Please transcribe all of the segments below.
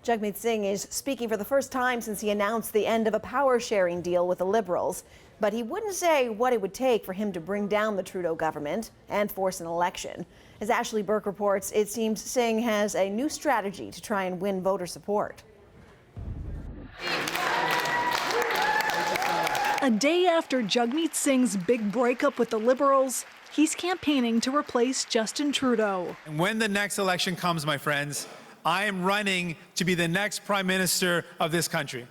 Jagmeet Singh is speaking for the first time since he announced the end of a power-sharing deal with the Liberals. But he wouldn't say what it would take for him to bring down the Trudeau government and force an election. As Ashley Burke reports, it seems Singh has a new strategy to try and win voter support. A day after Jagmeet Singh's big breakup with the Liberals, he's campaigning to replace Justin Trudeau. And when the next election comes, my friends, I am running to be the next Prime Minister of this country.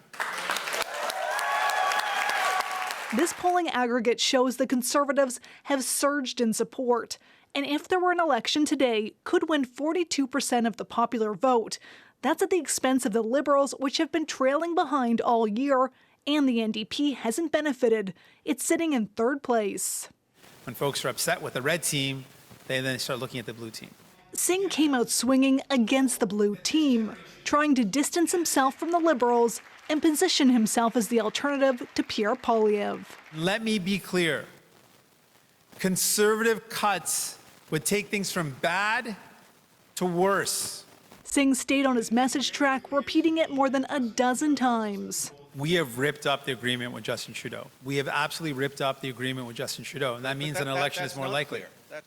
This polling aggregate shows the Conservatives have surged in support, and if there were an election today, could win 42% of the popular vote. That's at the expense of the Liberals, which have been trailing behind all year, and the NDP hasn't benefited. It's sitting in third place. When folks are upset with the red team, they then start looking at the blue team. Singh came out swinging against the blue team, trying to distance himself from the Liberals and position himself as the alternative to Pierre Poilievre. Let me be clear. Conservative cuts would take things from bad to worse. Singh stayed on his message track, repeating it more than a dozen times. We have ripped up the agreement with Justin Trudeau. We have absolutely ripped up the agreement with Justin Trudeau, and that means an election is more likely.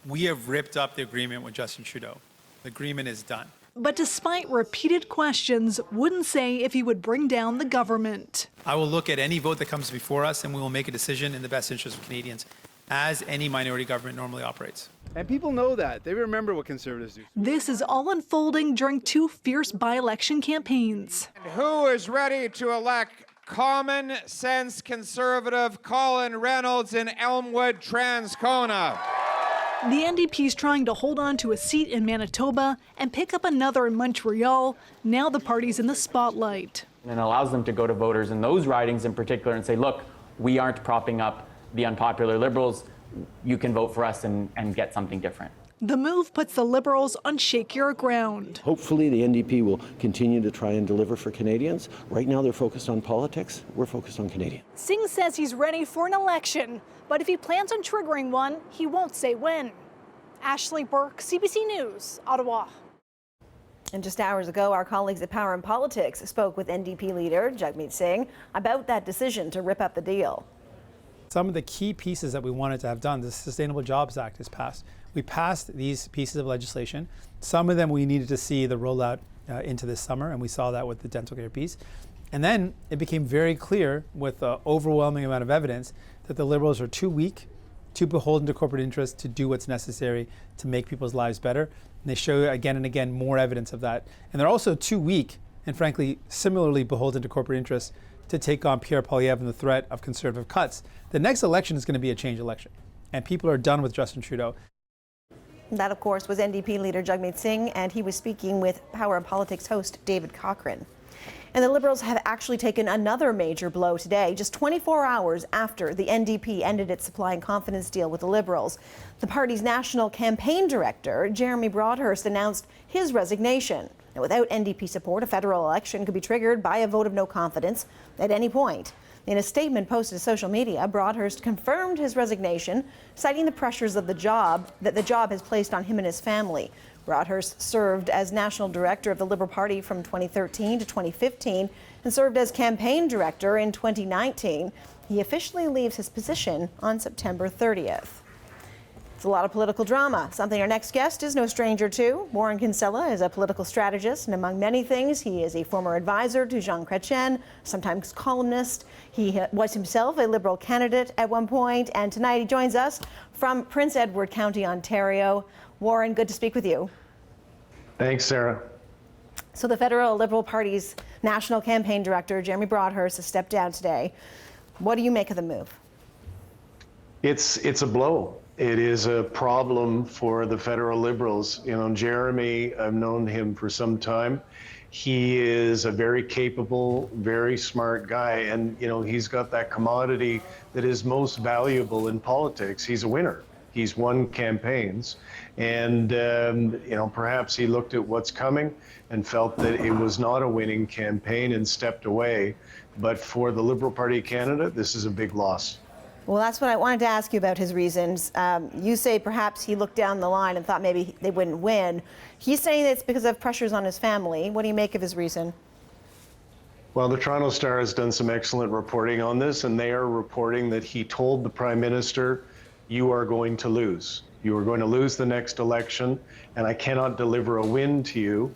We have ripped up the agreement with Justin Trudeau. The agreement is done. But despite repeated questions, wouldn't say if he would bring down the government. I will look at any vote that comes before us, and we will make a decision in the best interest of Canadians, as any minority government normally operates. And people know that. They remember what Conservatives do. This is all unfolding during two fierce by-election campaigns. And who is ready to elect common sense Conservative Colin Reynolds in Elmwood, Transcona? The NDP's trying to hold on to a seat in Manitoba and pick up another in Montreal. Now the party's in the spotlight. And it allows them to go to voters in those ridings in particular and say, look, we aren't propping up the unpopular Liberals. You can vote for us and get something different. The move puts the Liberals on shakier ground. Hopefully the NDP will continue to try and deliver for Canadians. Right now they're focused on politics. We're focused on Canadians. Singh says he's ready for an election, but if he plans on triggering one, he won't say when. Ashley Burke, CBC News, Ottawa. And just hours ago, our colleagues at Power and Politics spoke with NDP leader Jagmeet Singh about that decision to rip up the deal. Some of the key pieces that we wanted to have done, the Sustainable Jobs Act is passed. We passed these pieces of legislation. Some of them we needed to see the rollout into this summer, and we saw that with the dental care piece. And then it became very clear with the overwhelming amount of evidence that the Liberals are too weak, too beholden to corporate interests to do what's necessary to make people's lives better. And they show again and again more evidence of that. And they're also too weak and frankly similarly beholden to corporate interests to take on Pierre Poilievre and the threat of Conservative cuts. The next election is going to be a change election, and people are done with Justin Trudeau. That, of course, was NDP leader Jagmeet Singh, and he was speaking with Power and Politics host David Cochrane. And the Liberals have actually taken another major blow today, just 24 hours after the NDP ended its supply and confidence deal with the Liberals. The party's national campaign director, Jeremy Broadhurst, announced his resignation. Now, without NDP support, a federal election could be triggered by a vote of no confidence at any point. In a statement posted to social media, Broadhurst confirmed his resignation, citing the pressures of the job that the job has placed on him and his family. Broadhurst served as national director of the Liberal Party from 2013 to 2015 and served as campaign director in 2019. He officially leaves his position on September 30th. It's a lot of political drama, something our next guest is no stranger to. Warren Kinsella is a political strategist, and among many things, he is a former advisor to Jean Chrétien, sometimes columnist. He was himself a Liberal candidate at one point, and tonight he joins us from Prince Edward County, Ontario. Warren, good to speak with you. Thanks, Sarah. So the federal Liberal Party's national campaign director, Jeremy Broadhurst, has stepped down today. What do you make of the move? It's a blow. It is a problem for the federal Liberals. You know, Jeremy, I've known him for some time. He is a very capable, very smart guy. And, you know, he's got that commodity that is most valuable in politics. He's a winner. He's won campaigns. And, you know, perhaps he looked at what's coming and felt that it was not a winning campaign and stepped away. But for the Liberal Party of Canada, this is a big loss. Well, that's what I wanted to ask you about his reasons. You say perhaps he looked down the line and thought maybe they wouldn't win. He's saying it's because of pressures on his family. What do you make of his reason? Well, the Toronto Star has done some excellent reporting on this, and they are reporting that he told the Prime Minister, you are going to lose. You are going to lose the next election, and I cannot deliver a win to you.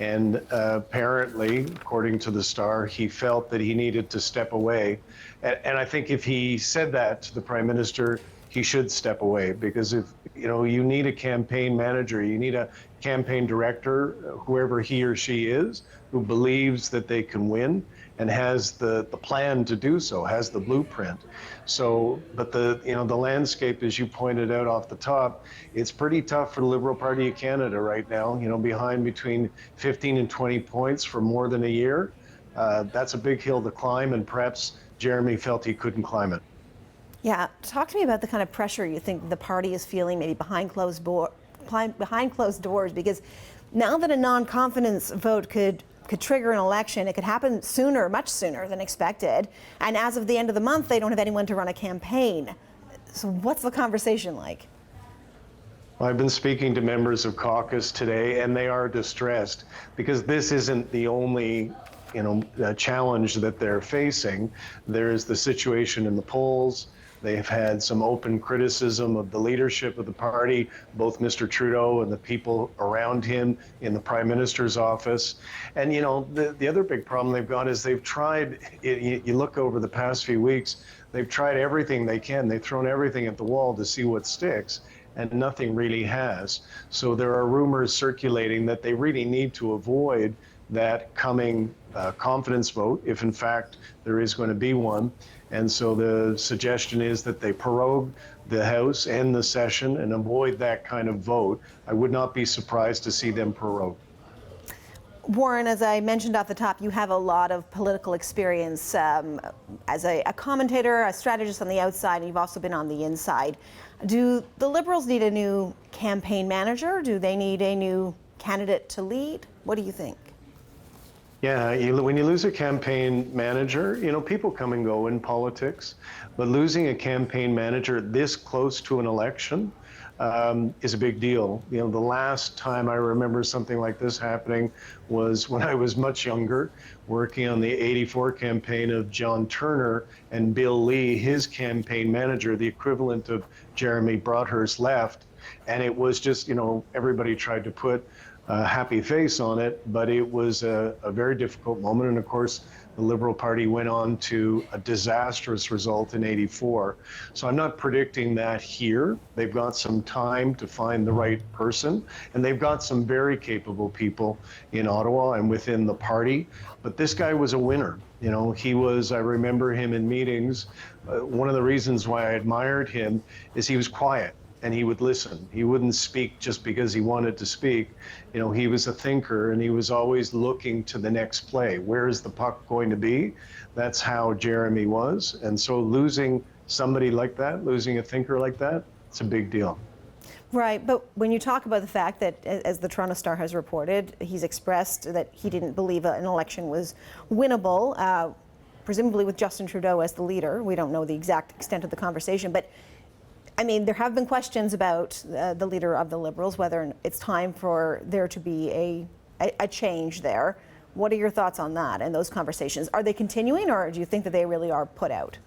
And apparently, according to the Star, he felt that he needed to step away. And I think if he said that to the Prime Minister, he should step away, because if you need a campaign manager, you need a campaign director, whoever he or she is, who believes that they can win and has the plan to do so, has the blueprint. So, but the landscape, as you pointed out off the top, it's pretty tough for the Liberal Party of Canada right now. Behind between 15 and 20 points for more than a year. That's a big hill to climb, and perhaps Jeremy felt he couldn't climb it. Yeah, talk to me about the kind of pressure you think the party is feeling, maybe behind closed doors, because now that a non-confidence vote could trigger an election, it could happen sooner, much sooner than expected. And as of the end of the month, they don't have anyone to run a campaign. So what's the conversation like? I've been speaking to members of caucus today, and they are distressed because this isn't the only challenge that they're facing. There's the situation in the polls. They've had some open criticism of the leadership of the party, both Mr. Trudeau and the people around him in the Prime Minister's office. And the other big problem they've got is they've tried, you look over the past few weeks, they've tried everything they can. They've thrown everything at the wall to see what sticks, and nothing really has. So there are rumors circulating that they really need to avoid that coming confidence vote, if in fact there is going to be one. And so the suggestion is that they prorogue the House and the session and avoid that kind of vote. I would not be surprised to see them prorogue. Warren, as I mentioned off the top, you have a lot of political experience as a commentator, a strategist on the outside, and you've also been on the inside. Do the Liberals need a new campaign manager? Do they need a new candidate to lead? What do you think? Yeah, when you lose a campaign manager, people come and go in politics, but losing a campaign manager this close to an election is a big deal. The last time I remember something like this happening was when I was much younger, working on the '84 campaign of John Turner, and Bill Lee, his campaign manager, the equivalent of Jeremy Broadhurst, left. And it was just, everybody tried to put a happy face on it, but it was a very difficult moment. And of course, the Liberal Party went on to a disastrous result in '84. So I'm not predicting that here. They've got some time to find the right person, and they've got some very capable people in Ottawa and within the party. But this guy was a winner. He was, I remember him in meetings. One of the reasons why I admired him is he was quiet. And he would listen. He wouldn't speak just because he wanted to speak. He was a thinker, and he was always looking to the next play. Where is the puck going to be? That's how Jeremy was. And so losing somebody like that, losing a thinker like that, it's a big deal. Right, but when you talk about the fact that, as the Toronto Star has reported, he's expressed that he didn't believe an election was winnable, presumably with Justin Trudeau as the leader. We don't know the exact extent of the conversation, but there have been questions about the leader of the Liberals, whether it's time for there to be a change there. What are your thoughts on that and those conversations? Are they continuing, or do you think that they really are put out?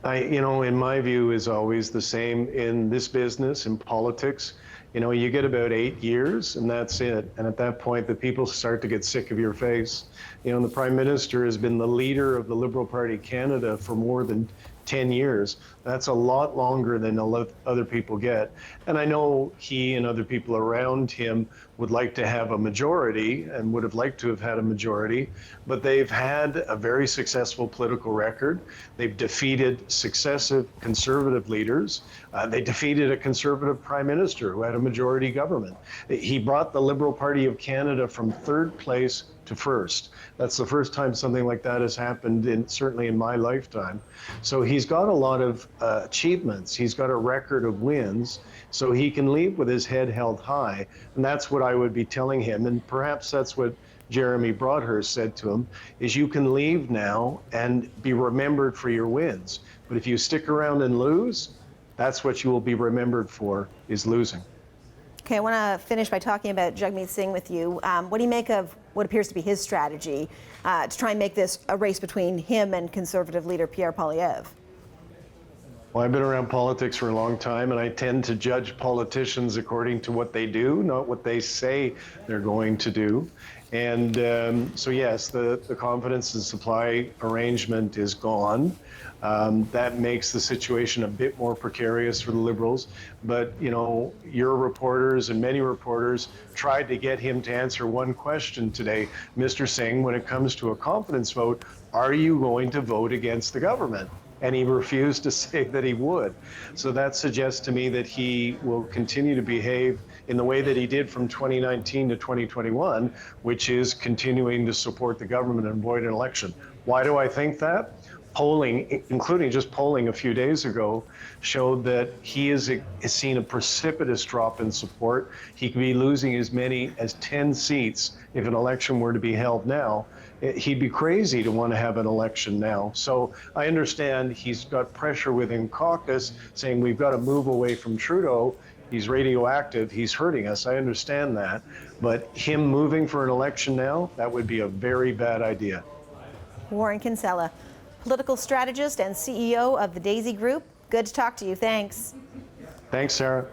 In my view, is always the same in this business, in politics. You get about 8 years, and that's it. And at that point, the people start to get sick of your face. The Prime Minister has been the leader of the Liberal Party Canada for more than 10 years. That's a lot longer than other people get. And I know he and other people around him would like to have a majority and would have liked to have had a majority, but they've had a very successful political record. They've defeated successive Conservative leaders. They defeated a Conservative Prime Minister who had a majority government. He brought the Liberal Party of Canada from third place to first. That's the first time something like that has happened, certainly in my lifetime. So he's got a lot of achievements. He's got a record of wins, so he can leave with his head held high. And that's what I would be telling him. And perhaps that's what Jeremy Broadhurst said to him, is you can leave now and be remembered for your wins. But if you stick around and lose, that's what you will be remembered for, is losing. Okay, I want to finish by talking about Jagmeet Singh with you. What do you make of what appears to be his strategy to try and make this a race between him and Conservative leader Pierre Poilievre? Well, I've been around politics for a long time, and I tend to judge politicians according to what they do, not what they say they're going to do. And so, yes, the confidence and supply arrangement is gone. That makes the situation a bit more precarious for the Liberals. But, you know, your reporters and many reporters tried to get him to answer one question today. Mr. Singh, when it comes to a confidence vote, are you going to vote against the government? And he refused to say that he would. So that suggests to me that he will continue to behave in the way that he did from 2019 to 2021, which is continuing to support the government and avoid an election. Why do I think that? Polling, including just polling a few days ago, showed that he has seen a precipitous drop in support. He could be losing as many as 10 seats if an election were to be held now. He'd be crazy to want to have an election now. So I understand he's got pressure within caucus saying we've got to move away from Trudeau. He's radioactive, he's hurting us, I understand that. But him moving for an election now, that would be a very bad idea. Warren Kinsella, political strategist and CEO of the Daisy Group. Good to talk to you, thanks. Thanks, Sarah.